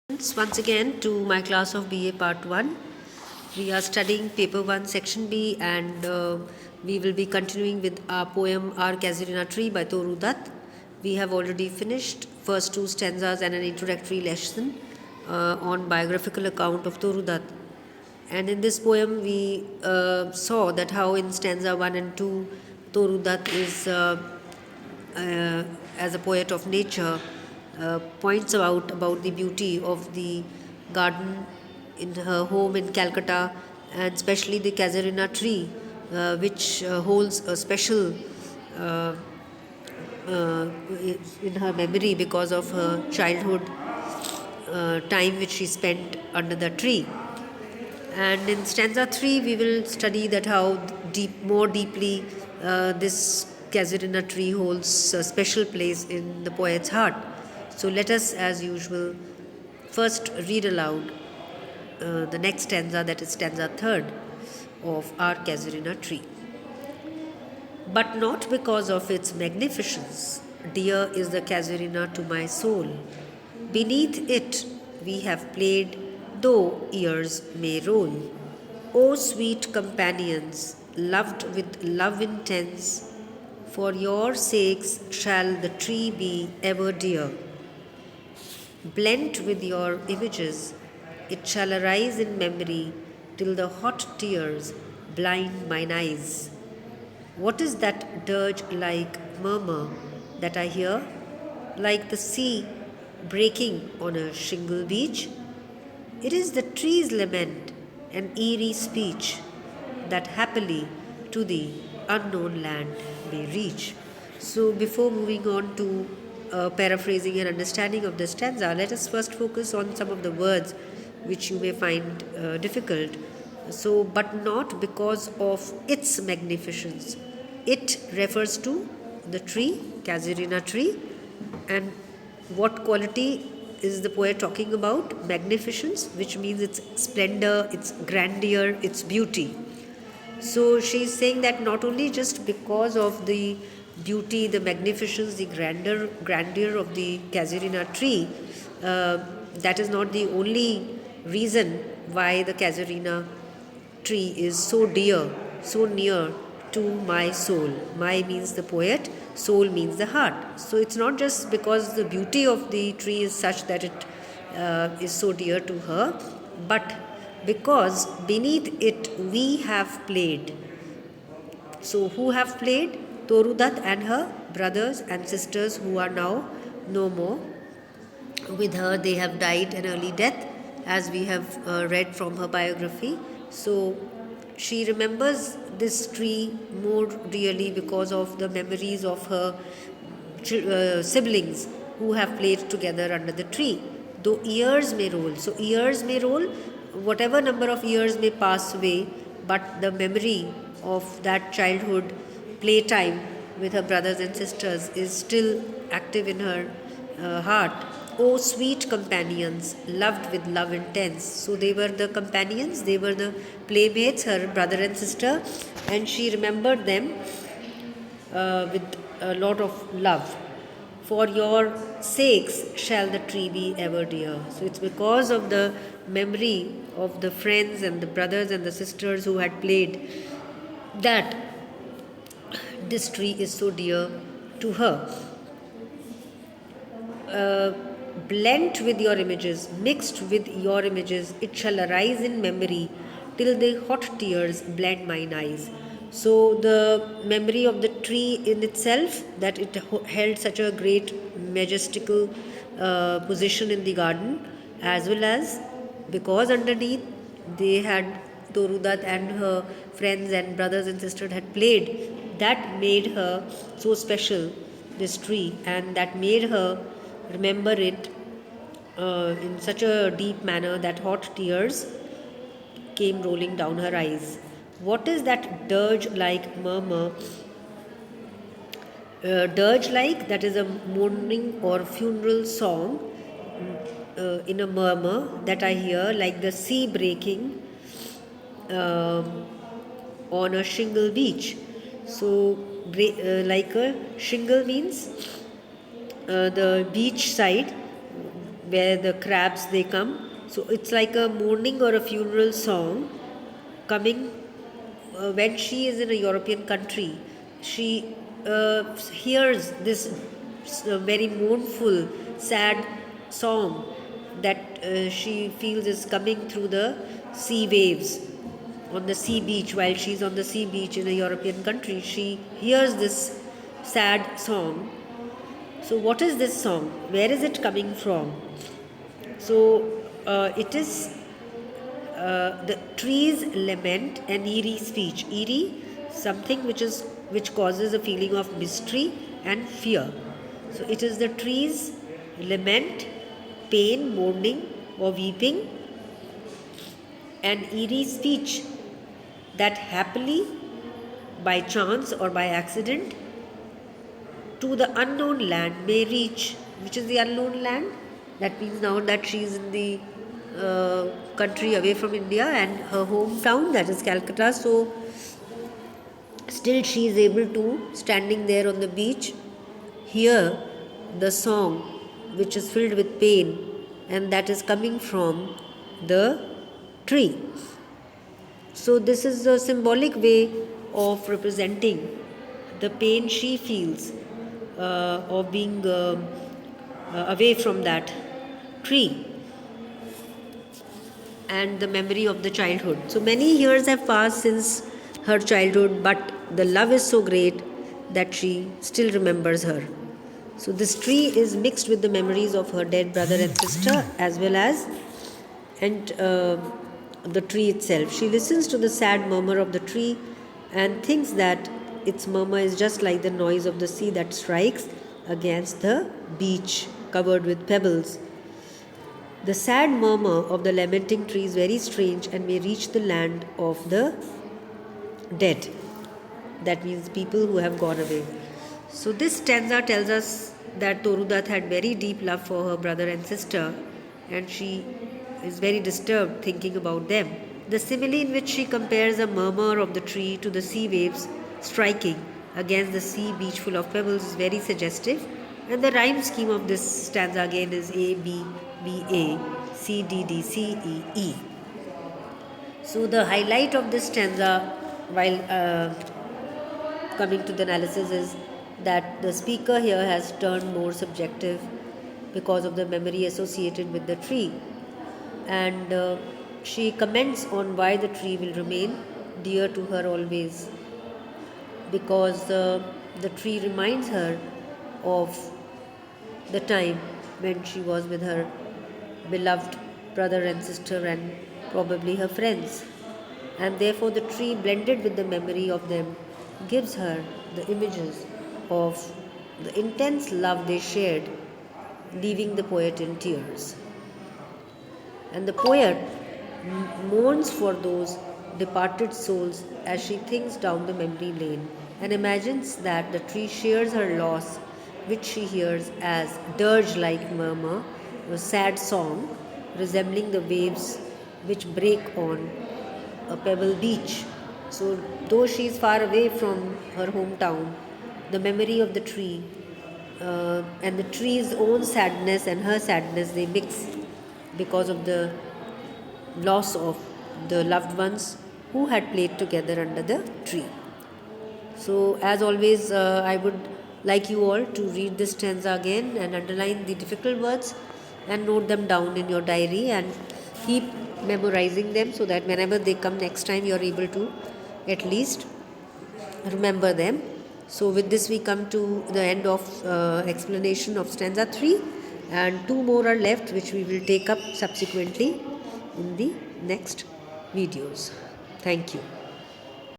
Once again to my class of BA Part 1. We are studying Paper 1 Section B and we will be continuing with our poem Our Casuarina Tree by Toru Dutt. We have already finished first two stanzas and an introductory lesson on biographical account of Toru Dutt. And in this poem we saw that how in stanza 1 and 2 Toru Dutt is as a poet of nature, points out about the beauty of the garden in her home in Calcutta, and especially the casuarina tree, which holds a special uh, in her memory because of her childhood time which she spent under the tree. And in stanza 3, we will study that how more deeply this casuarina tree holds a special place in the poet's heart. So let us, as usual, first read aloud the next stanza, that is stanza 3rd of Our Casuarina Tree. But not because of its magnificence, dear is the casuarina to my soul. Beneath it we have played, though years may roll. O sweet companions, loved with love intense, for your sakes shall the tree be ever dear. Blent with your images, it shall arise in memory till the hot tears blind mine eyes. What is that dirge like murmur that I hear? Like the sea breaking on a shingle beach? It is the tree's lament, an eerie speech that happily to the unknown land may reach. So, before moving on to paraphrasing and understanding of the stanza, let us first focus on some of the words which you may find difficult. So, but not because of its magnificence. It refers to the tree, casuarina tree, and what quality is the poet talking about? Magnificence, which means its splendor, its grandeur, its beauty. So she's saying that not only just because of the beauty, the magnificence, the grandeur of the casuarina tree, that is not the only reason why the casuarina tree is so dear, so near to my soul. My means the poet, soul means the heart. So it's not just because the beauty of the tree is such that it is so dear to her, but because beneath it we have played. So who have played? Toru Dutt and her brothers and sisters who are now no more with her. They have died an early death, as we have read from her biography. So she remembers this tree more dearly because of the memories of her siblings who have played together under the tree. Though years may roll, so years may roll, whatever number of years may pass away, but the memory of that childhood playtime with her brothers and sisters is still active in her heart. Oh, sweet companions, loved with love intense. So they were the companions, they were the playmates, her brother and sister, and she remembered them with a lot of love. For your sakes shall the tree be ever dear. So it's because of the memory of the friends and the brothers and the sisters who had played that this tree is so dear to her. Blent with your images, mixed with your images, it shall arise in memory till the hot tears blend mine eyes. So the memory of the tree in itself, that it held such a great majestical position in the garden, as well as because underneath they had Toru Dutt and her friends and brothers and sisters had played, that made her so special, this tree, and that made her remember it in such a deep manner that hot tears came rolling down her eyes. What is that dirge like murmur? Dirge like, that is a mourning or funeral song in a murmur that I hear, like the sea breaking on a shingle beach. So, like a shingle means the beach side where the crabs they come. So it's like a mourning or a funeral song coming when she is in a European country. She hears this very mournful, sad song that she feels is coming through the sea waves on the sea beach. While she's on the sea beach in a European country, she hears this sad song. So, what is this song? Where is it coming from? So, it is the trees lament an eerie speech. Eerie, something which causes a feeling of mystery and fear. So, it is the trees lament, pain, mourning, or weeping, an eerie speech that happily, by chance or by accident, to the unknown land may reach. Which is the unknown land? That means now that she is in the country away from India and her hometown, that is Calcutta. So still she is able to, standing there on the beach, hear the song which is filled with pain, and that is coming from the tree. So this is a symbolic way of representing the pain she feels of being away from that tree and the memory of the childhood. So many years have passed since her childhood, but the love is so great that she still remembers her. So this tree is mixed with the memories of her dead brother and sister, as well as the tree itself. She listens to the sad murmur of the tree and thinks that its murmur is just like the noise of the sea that strikes against the beach covered with pebbles. The sad murmur of the lamenting tree is very strange and may reach the land of the dead. That means people who have gone away. So this stanza tells us that Torudutt had very deep love for her brother and sister, and she is very disturbed thinking about them. The simile in which she compares the murmur of the tree to the sea waves striking against the sea beach full of pebbles is very suggestive, and the rhyme scheme of this stanza again is A, B, B, A, C, D, D, C, E, E. So the highlight of this stanza, while coming to the analysis, is that the speaker here has turned more subjective because of the memory associated with the tree, and she comments on why the tree will remain dear to her always, because the tree reminds her of the time when she was with her beloved brother and sister and probably her friends, and therefore the tree, blended with the memory of them, gives her the images of the intense love they shared, leaving the poet in tears. And the poet mourns for those departed souls as she thinks down the memory lane and imagines that the tree shares her loss, which she hears as dirge-like murmur, a sad song resembling the waves which break on a pebble beach. So though she is far away from her hometown, the memory of the tree and the tree's own sadness and her sadness, they mix because of the loss of the loved ones who had played together under the tree. So as always, I would like you all to read this stanza again and underline the difficult words and note them down in your diary and keep memorizing them, so that whenever they come next time you are able to at least remember them. So with this we come to the end of explanation of stanza 3, and 2 more are left which we will take up subsequently in the next videos. Thank you.